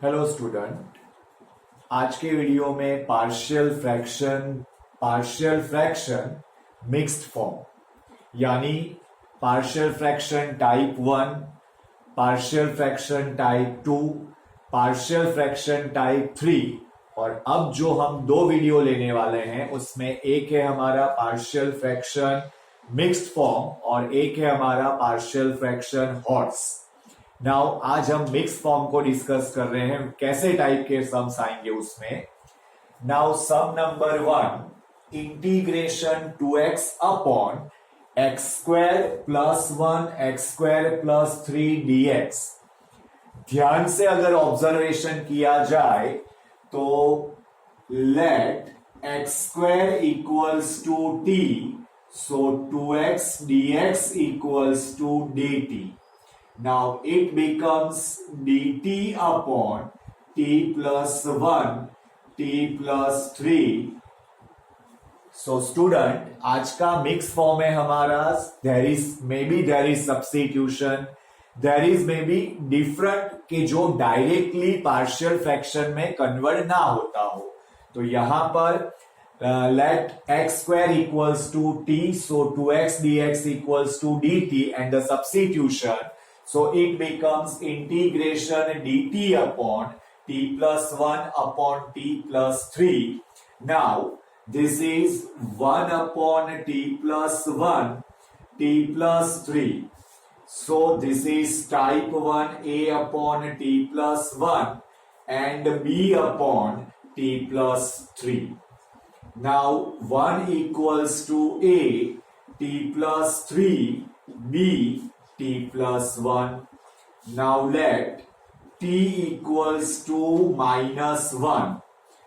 Hello student, आज के video में पार्शियल फ्रैक्शन मिक्स्ड फॉर्म यानी partial fraction type 1, partial fraction type 2, partial fraction type 3 और अब जो हम दो वीडियो लेने वाले हैं उसमें एक है हमारा पार्शियल फ्रैक्शन मिक्स्ड फॉर्म और एक है हमारा पार्शियल फ्रैक्शन हॉर्स। नाउ आज हम मिक्स फॉर्म को डिस्कस कर रहे हैं, कैसे टाइप के सम्स आएंगे उसमें। Now sum number 1, integration 2x upon x square plus 1 x square plus 3 dx। ध्यान से अगर ऑब्जर्वेशन किया जाए तो let x square equals to t, so 2x dx equals to dt. Now it becomes dt upon t plus 1 t plus 3. So student, आज का mix form है हमारा। there is substitution, there is maybe different कि जो directly partial fraction में convert ना होता हो। तो यहां पर let x square equals to t, so 2x dx equals to dt and the substitution, so it becomes integration dt upon t plus 1 upon t plus 3. Now this is 1 upon t plus 1 t plus 3. So this is type 1 a upon t plus 1 and b upon t plus 3. Now 1 equals to a t plus 3 b t plus 1. Now let t equals to minus 1.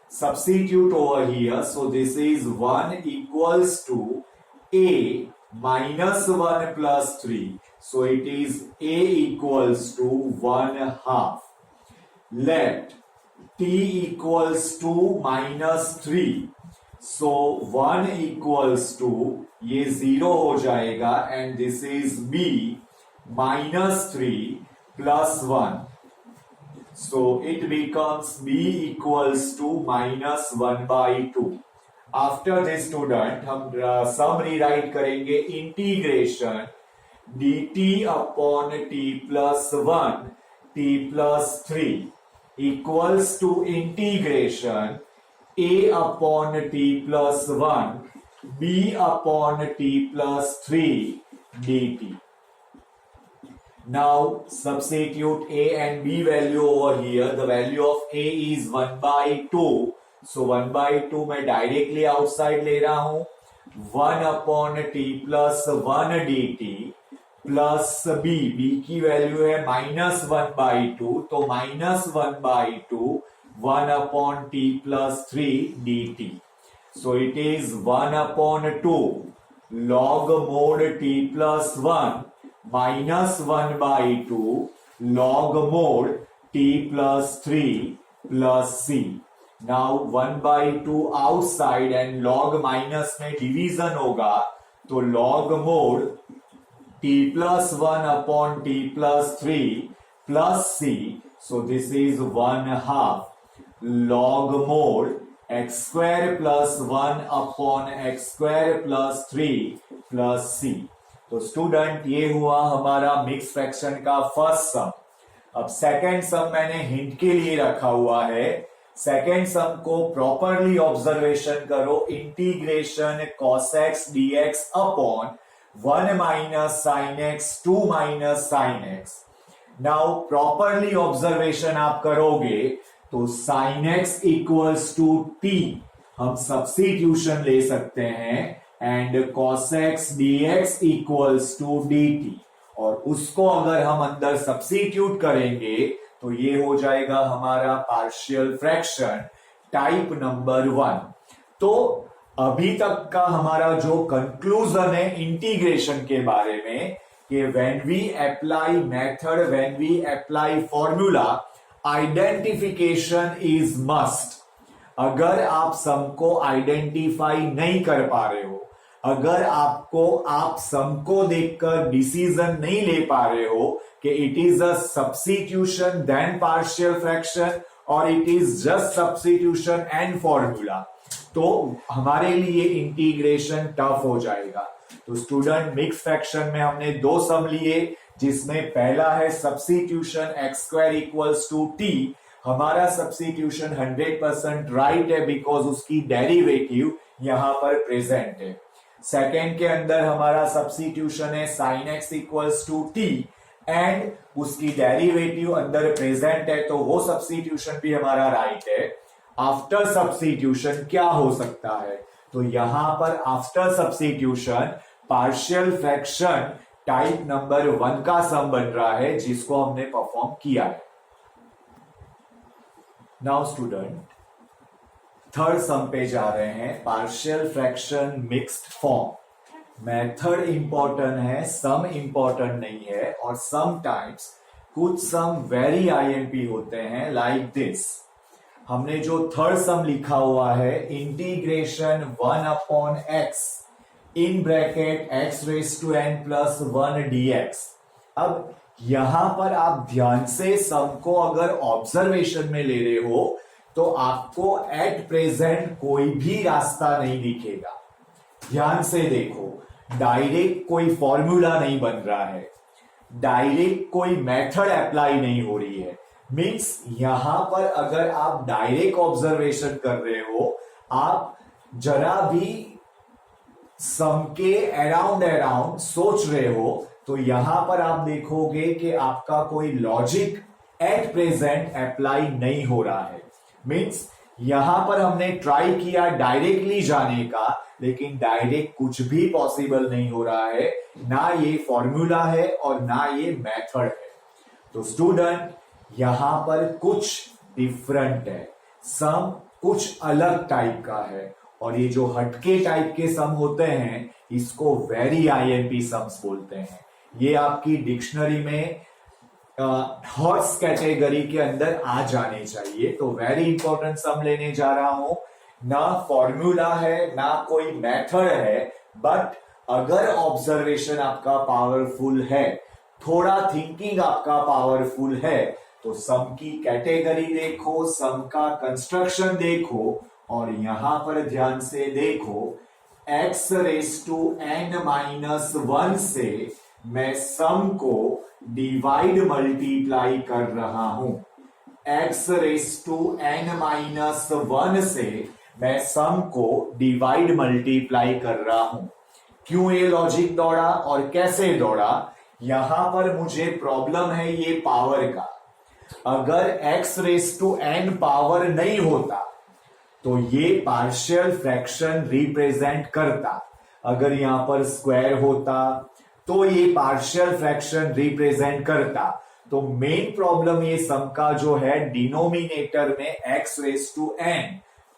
Substitute over here. So this is 1 equals to a minus 1 plus 3. So it is a equals to 1 half. Let t equals to minus 3. So 1 equals to ये 0 हो जाएगा and this is b minus 3 plus 1. So it becomes b equals to minus 1 by 2. After this student हम सम rewrite करेंगे integration dt upon t plus 1 t plus 3 equals to integration a upon t plus 1 b upon t plus 3 dt. Now substitute a and b value over here. The value of a is 1 by 2. So 1 by 2 मैं directly outside ले रहा हूं। 1 upon t plus 1 dt plus b की value है minus 1 by 2, तो minus 1 by 2 1 upon t plus 3 dt. So it is 1 upon 2 log mod t plus 1 minus 1 by 2 log mod t plus 3 plus c. Now 1 by 2 outside and log minus में division होगा, तो log mod t plus 1 upon t plus 3 plus c. So this is 1 half log mod x square plus 1 upon x square plus 3 plus c. तो student ये हुआ हमारा mix fraction का first सम। अब second sum मैंने hint के लिए रखा हुआ है। सेकेंड सम को प्रॉपरली ऑब्जर्वेशन करो। Integration cos x dx upon 1 minus sine x 2 minus sine x. Now properly observation आप करोगे तो sine x equals to t हम सब्स्टिट्यूशन ले सकते हैं and cos x dx equals to dt, और उसको अगर हम अंदर सब्स्टिट्यूट करेंगे तो ये हो जाएगा हमारा पार्शियल फ्रैक्शन टाइप नंबर 1। तो अभी तक का हमारा जो कंक्लूजन है इंटीग्रेशन के बारे में कि when we apply method, when we apply formula, identification is must. अगर आप सम को आइडेंटिफाई नहीं कर पा रहे हो, अगर आप सम को देखकर डिसीजन नहीं ले पा रहे हो कि it is a substitution then partial fraction और it is just substitution and formula, तो हमारे लिए इंटीग्रेशन टफ हो जाएगा। तो स्टूडेंट मिक्स फ्रैक्शन में हमने दो सम लिए, जिसमें पहला है substitution x square equals to t. हमारा सब्स्टिट्यूशन 100% राइट है बिकॉज उसकी डेरिवेटिव यहां पर प्रेजेंट है। सेकेंड के अंदर हमारा सब्स्टिट्यूशन है sine x equals to t and उसकी डेरिवेटिव अंदर प्रेजेंट है, तो वो सब्स्टिट्यूशन भी हमारा राइट है। आफ्टर सब्स्टिट्यूशन क्या हो सकता है, तो यहां पर after substitution partial fraction type number 1 का सम बन रहा है, जिसको हमने परफॉर्म किया है। नाउ स्टूडेंट थर्ड सम पे जा रहे हैं, partial fraction mixed form. Method important है, सम इंपॉर्टेंट नहीं है, और समटाइम्स कुछ सम वेरी आईएमपी होते हैं लाइक दिस। हमने जो थर्ड सम लिखा हुआ है, integration 1/x in bracket x raise to n plus 1 dx। अब यहां पर आप ध्यान से सम को अगर ऑब्जर्वेशन में ले रहे हो तो आपको एट प्रेजेंट कोई भी रास्ता नहीं दिखेगा। ध्यान से देखो, डायरेक्ट कोई फॉर्मूला नहीं बन रहा है, डायरेक्ट कोई मेथड अप्लाई नहीं हो रही है। मीन्स यहां पर अगर आप डायरेक्ट ऑब्जर्वेशन कर रहे हो, आप जरा भी सम के अराउंड सोच रहे हो, तो यहां पर आप देखोगे कि आपका कोई लॉजिक एट प्रेजेंट अप्लाई नहीं हो रहा है। मीन्स यहां पर हमने ट्राई किया डायरेक्टली जाने का, लेकिन डायरेक्ट कुछ भी पॉसिबल नहीं हो रहा है, ना ये फॉर्मूला है और ना ये मेथड है। तो स्टूडेंट यहां पर कुछ डिफरेंट है, सम कुछ अलग टाइप का है, और ये जो हटके टाइप के सम होते हैं इसको वेरी आईएमपी सम्स बोलते हैं। ये आपकी डिक्शनरी में हॉर्स कैटेगरी के अंदर आ जाने चाहिए। तो वेरी इंपॉर्टेंट सम लेने जा रहा हूं, ना फॉर्मूला है ना कोई मेथड है, बट अगर ऑब्जर्वेशन आपका पावरफुल है, थोड़ा थिंकिंग आपका पावरफुल है, तो सम की कैटेगरी देखो, सम का कंस्ट्रक्शन देखो, और यहां पर ध्यान से देखो, x रेज टू n-1 से मैं सम को डिवाइड मल्टीप्लाई कर रहा हूं। x रेज टू n-1 से मैं सम को डिवाइड मल्टीप्लाई कर रहा हूं। क्यों ये लॉजिक दौड़ा और कैसे दौड़ा, यहां पर मुझे प्रॉब्लम है ये पावर का। अगर x raise to n power नहीं होता तो ये पार्शियल फ्रैक्शन रिप्रेजेंट करता, अगर यहां पर स्क्वायर होता तो ये पार्शियल फ्रैक्शन रिप्रेजेंट करता। तो मेन प्रॉब्लम ये सम का जो है डिनोमिनेटर में x raise to n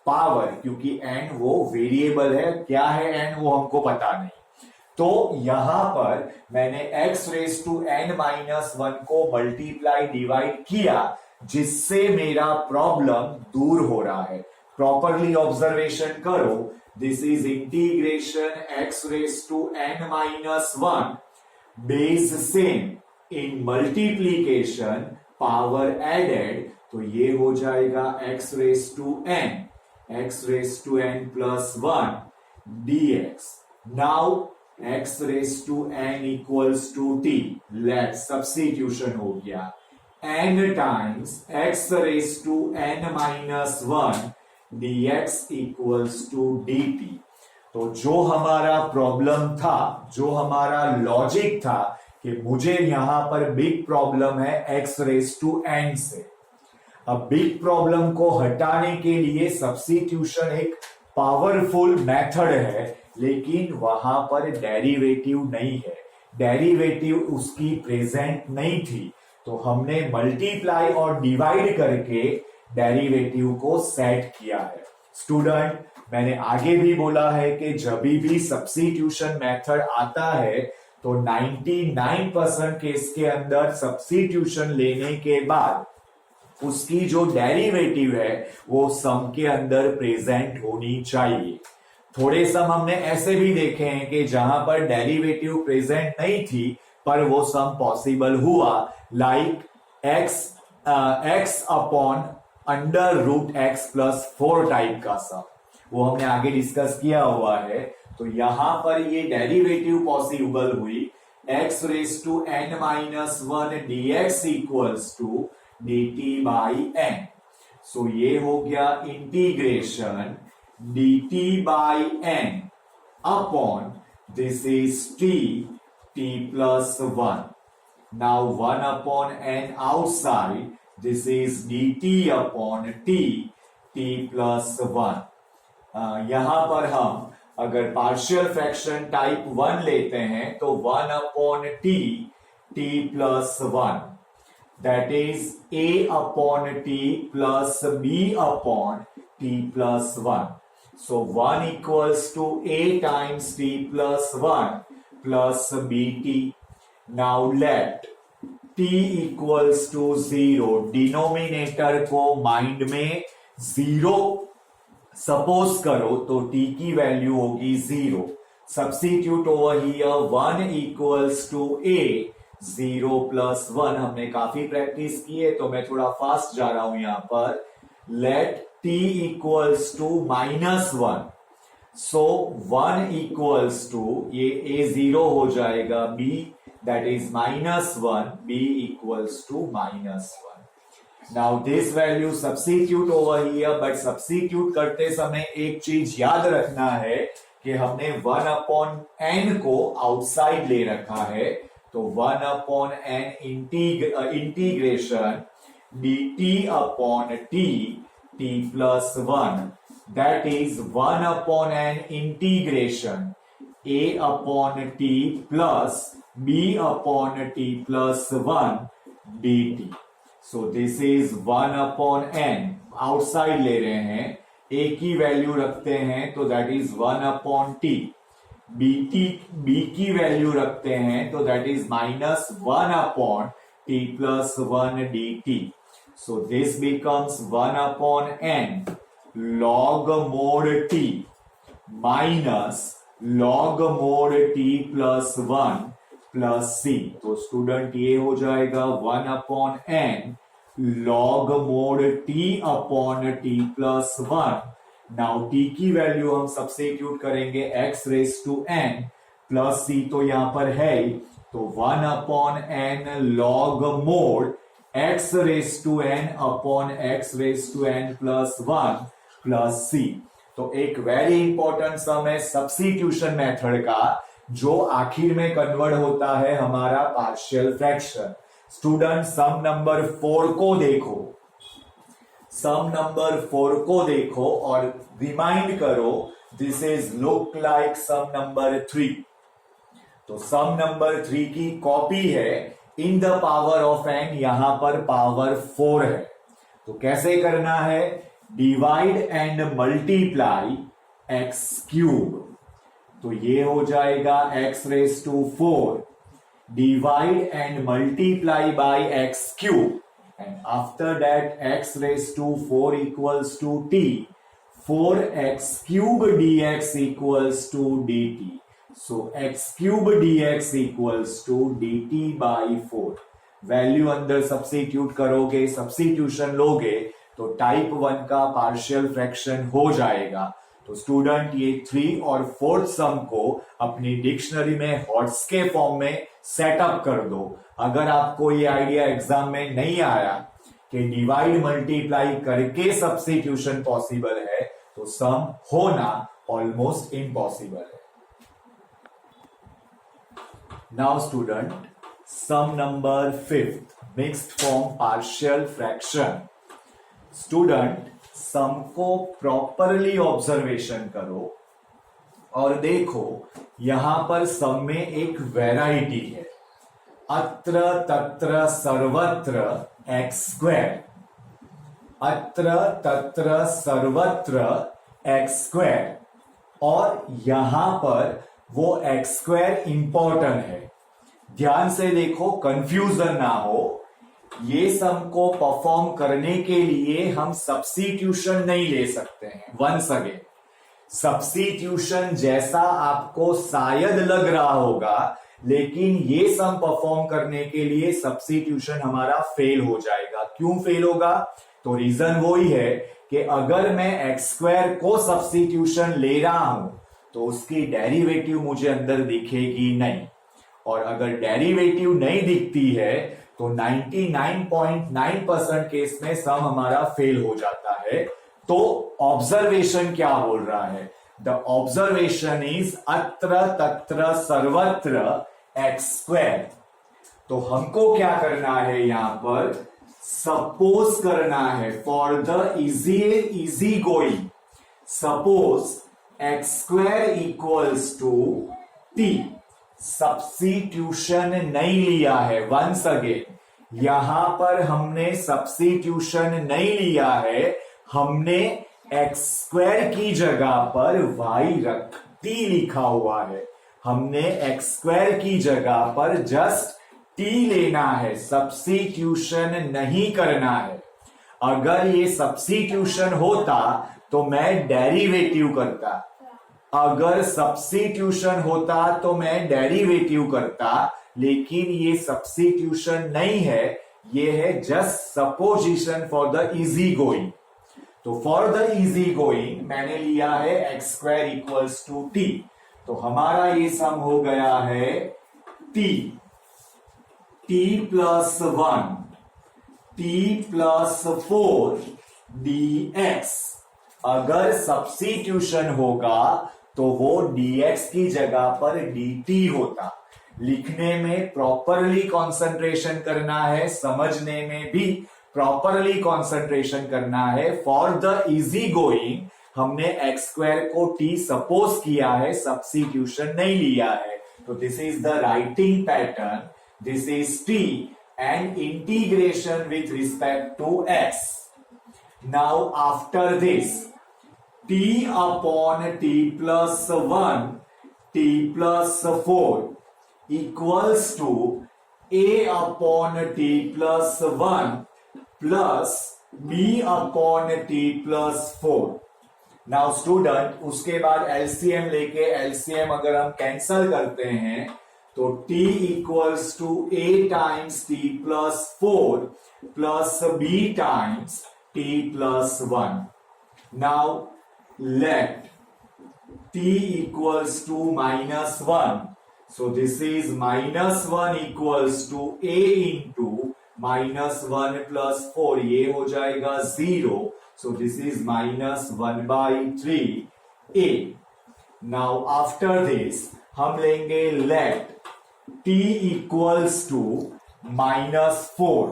power, क्योंकि n वो वेरिएबल है, क्या है n वो हमको पता नहीं, तो यहां पर मैंने x रेज टू n-1 को मल्टीप्लाई डिवाइड किया, जिससे मेरा प्रॉब्लम दूर हो रहा है। प्रॉपरली ऑब्जर्वेशन करो, this is integration x raise to n-1 base same in multiplication power added, तो ये हो जाएगा x raise to n plus 1 dx। Now x raise to n equals to t, let substitution हो गया, n times x raise to n-1 dx equals to dt। तो जो हमारा problem था, जो हमारा लॉजिक था कि मुझे यहां पर बिग प्रॉब्लम है x रेज टू n से, अब बिग प्रॉब्लम को हटाने के लिए सब्स्टिट्यूशन एक पावरफुल मेथड है, लेकिन वहां पर डेरिवेटिव नहीं है, डेरिवेटिव उसकी प्रेजेंट नहीं थी, तो हमने मल्टीप्लाई और डिवाइड करके डेरिवेटिव को सेट किया है। स्टूडेंट मैंने आगे भी बोला है कि जब भी सब्स्टिट्यूशन मेथड आता है तो 99% केस के अंदर सब्स्टिट्यूशन लेने के बाद उसकी जो डेरिवेटिव है वो सम के अंदर प्रेजेंट होनी चाहिए। थोड़े सम हमने ऐसे भी देखे हैं कि जहां पर डेरिवेटिव प्रेजेंट नहीं थी पर वो सम पॉसिबल हुआ, like x upon under root x+4 type का सम, वो हमने आगे डिस्कस किया हुआ है। तो यहां पर ये डेरिवेटिव पॉसिबल हुई x⁻n−1 dx equals to dt/n। सो ये हो गया integration dt/n upon this is t+1। Now 1 upon n outside, this is dt upon t+1। यहां पर हम अगर पार्शियल फ्रैक्शन टाइप 1 लेते हैं तो 1 upon t+1, that is a upon t plus b upon t+1। So 1 equals to a times t+1 plus bt। Now let t equals to 0, denominator को mind में 0 suppose करो तो t की value होगी 0। Substitute over here 1 equals to a, 0 + 1 हमने काफी practice की है तो मैं थोड़ा फास्ट जा रहा हूं यहां पर। Let t equals to -1, so 1 equals to ये a 0 हो जाएगा, b that is -1, b equals to -1। Now this value substitute over here, but substitute करते समय एक चीज याद रखना है कि हमने 1 upon n को आउटसाइड ले रखा है, तो 1 upon n integration dt upon t+1, that is 1 upon n integration a upon t plus b upon t+1 dt। So this is 1 upon n, outside ले रहे हैं, a की वैल्यू रखते हैं तो that is 1 upon t, b की value रखते हैं तो that is -1 upon t+1 dt। So this becomes 1 upon n log mod t minus log mod t+1 plus c। तो स्टूडेंट ये हो जाएगा 1 upon n log mod t upon t+1। Now t की value हम substitute करेंगे x⁻n plus c तो यहां पर है ही, तो 1 upon n log mod x⁻n upon x⁻n+1 plus c। तो एक वेरी इंपॉर्टेंट सम है सब्स्टिट्यूशन मेथड का, जो आखिर में कन्वर्ट होता है हमारा partial fraction. Student sum number 4 को देखो, सम नंबर 4 को देखो और रिमाइंड करो this is look like sum number 3। तो सम नंबर 3 की कॉपी है in the power of n, यहां पर पावर 4 है। तो कैसे करना है, डिवाइड एंड मल्टीप्लाई x³। तो ये हो जाएगा x⁻4 divide and multiply by x³ and after that x⁻4 equals to t, 4x³ dx equals to dt। So x³ dx equals to dt/4। Value अंदर सब्स्टिट्यूट करोगे, सब्स्टिट्यूशन लोगे तो type 1 का partial fraction हो जाएगा। तो स्टूडेंट ये 3 और 4th सम को अपनी डिक्शनरी में हॉट्स के फॉर्म में सेटअप कर दो। अगर आपको ये आइडिया एग्जाम में नहीं आया कि डिवाइड मल्टीप्लाई करके सब्स्टिट्यूशन पॉसिबल है, तो सम होना ऑलमोस्ट इम्पॉसिबल है। Now student sum number 5th, mixed form partial fraction. Student sum को प्रॉपरली ऑब्जर्वेशन करो और देखो यहां पर सम में एक वैरायटी है, अत्र तत्र सर्वत्र x², अत्र तत्र सर्वत्र x², और यहां पर वो x² इंपॉर्टेंट है। ध्यान से देखो, कंफ्यूजन ना हो। ये सम को परफॉर्म करने के लिए हम सब्स्टिट्यूशन नहीं ले सकते हैं। वंस अगेन, सब्स्टिट्यूशन जैसा आपको शायद लग रहा होगा लेकिन ये सम परफॉर्म करने के लिए सब्स्टिट्यूशन हमारा फेल हो जाएगा। क्यों फेल होगा? तो रीजन वो ही है कि अगर मैं एक्स स्क्वायर को सब्स्टिट्यूशन ले रहा हूं तो उसकी डेरिवेटिव मुझे अंदर दिखेगी नहीं, और अगर डेरिवेटिव नहीं दिखती है तो 99.9% केस में सम हमारा फेल हो जाता है। तो ऑब्जर्वेशन क्या बोल रहा है? द ऑब्जर्वेशन इज अत्र तत्र सर्वत्र एक्स स्क्वायर। तो हमको क्या करना है यहां पर? सपोज करना है for the easy going. Suppose x square equals to t. Substitution नहीं लिया है, वंस अगेन यहां पर हमने सब्स्टिट्यूशन नहीं लिया है, हमने एक्स स्क्वायर की जगह पर वाई रख टी लिखा हुआ है। हमने एक्स स्क्वायर की जगह पर जस्ट टी लेना है, सब्स्टिट्यूशन नहीं करना है। अगर ये सब्स्टिट्यूशन होता तो मैं डेरिवेटिव करता, अगर सब्स्टिट्यूशन होता तो मैं डेरिवेटिव करता, लेकिन ये सब्स्टिट्यूशन नहीं है, ये है just supposition for the easy going. तो फॉर द इजी गोइंग मैंने लिया है x square equals to t. तो हमारा ये सम हो गया है t plus 1 t plus 4 dx। अगर सब्स्टिट्यूशन होगा तो वो dx की जगह पर dt होता। लिखने में प्रॉपरली कंसंट्रेशन करना है, समझने में भी प्रॉपरली कंसंट्रेशन करना है। फॉर द इजी गोइंग हमने एक्स स्क्वायर को टी सपोज किया है, सब्स्टिट्यूशन नहीं लिया है। तो this is the writing pattern, this is t and integration with respect to x. Now after this t upon t plus 1 t plus 4 equals to a upon t plus 1 plus b upon t plus 4। Now student उसके बाद LCM लेके LCM अगर हम cancel करते हैं तो t equals to a times t plus 4 plus b times t plus 1। Now let t equals to -1, so this is -1 equals to a into -1 plus 4, ये हो जाएगा 0, so this is -1/3 a। now after this हम लेंगे let t equals to -4,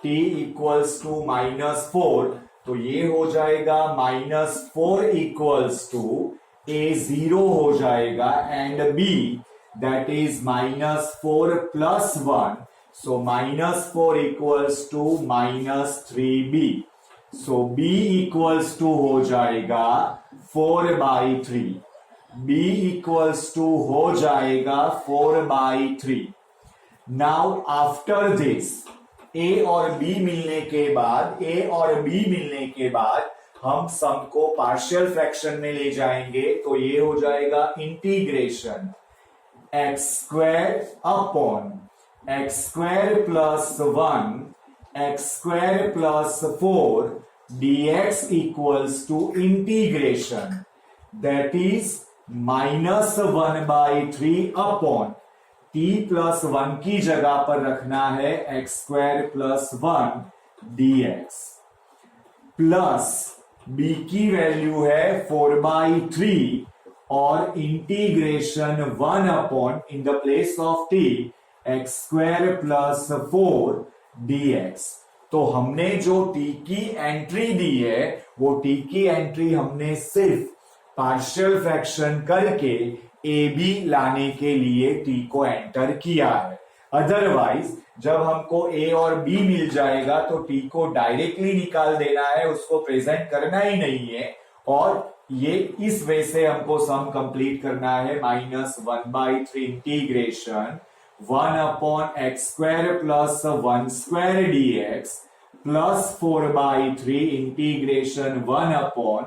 t equals to -4, तो ये हो जाएगा -4 equals to a 0 हो जाएगा and b that is -4 plus 1, so -4 equals to -3b, so b equals to हो जाएगा 4/3, b इक्वल्स टू हो जाएगा 4/3। नाउ आफ्टर दिस a और b मिलने के बाद हम सम को पार्शियल फ्रैक्शन में ले जाएंगे। तो ये हो जाएगा integration x square upon x square plus 1 x square plus 4 dx equals to integration that is -1/3 upon t plus 1 की जगह पर रखना है x square plus 1 dx plus b की वैल्यू है 4/3 और integration 1 upon in the place of t x square plus 4 dx। तो हमने जो t की एंट्री दी है वो t की एंट्री हमने सिर्फ पार्शियल फ्रैक्शन करके ए बी लाने के लिए टी को एंटर किया है। अदरवाइज जब हमको ए और बी मिल जाएगा तो टी को डायरेक्टली निकाल देना है, उसको प्रेजेंट करना ही नहीं है, और ये इस वे से हमको सम कंप्लीट करना है -1/3 integration 1 upon x square plus 1 square dx plus 4/3 integration 1 upon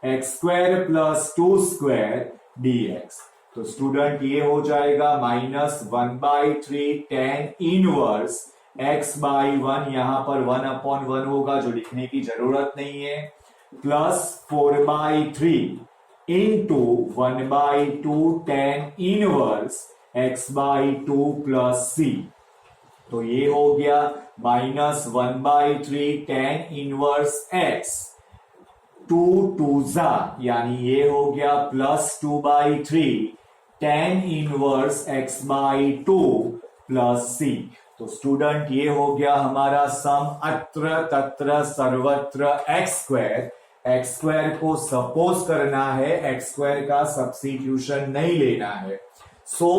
x square plus 2 square dx। तो स्टूडेंट ये हो जाएगा -1/3 tan इनवर्स x/1, यहां पर 1/1 होगा जो लिखने की जरूरत नहीं है, plus 4/3 into 1/2 tan inverse x/2 plus c। तो ये हो गया -1/3 tan इनवर्स x, 2 2 यानी ये हो गया +2/3 tan inverse x/2 plus c। तो स्टूडेंट ये हो गया हमारा सम अत्र तत्र सर्वत्र x स्क्वायर को सपोज करना है, x स्क्वायर का सब्स्टिट्यूशन नहीं लेना है। So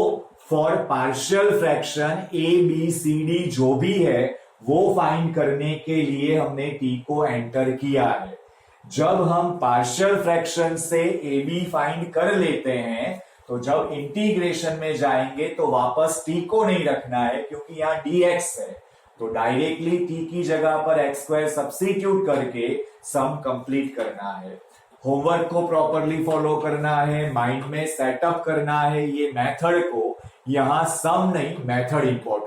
for partial fraction a b c d जो भी है वो फाइंड करने के लिए हमने t को एंटर किया है। जब हम पार्शियल फ्रैक्शन से ए बी फाइंड कर लेते हैं तो जब इंटीग्रेशन में जाएंगे तो वापस t को नहीं रखना है क्योंकि यहां dx है, तो डायरेक्टली t की जगह पर x स्क्वायर सब्स्टिट्यूट करके सम कंप्लीट करना है। होमवर्क को प्रॉपरली फॉलो करना है, माइंड में सेटअप करना है ये मेथड को, यहां सम नहीं मेथड इंपॉर्टेंट।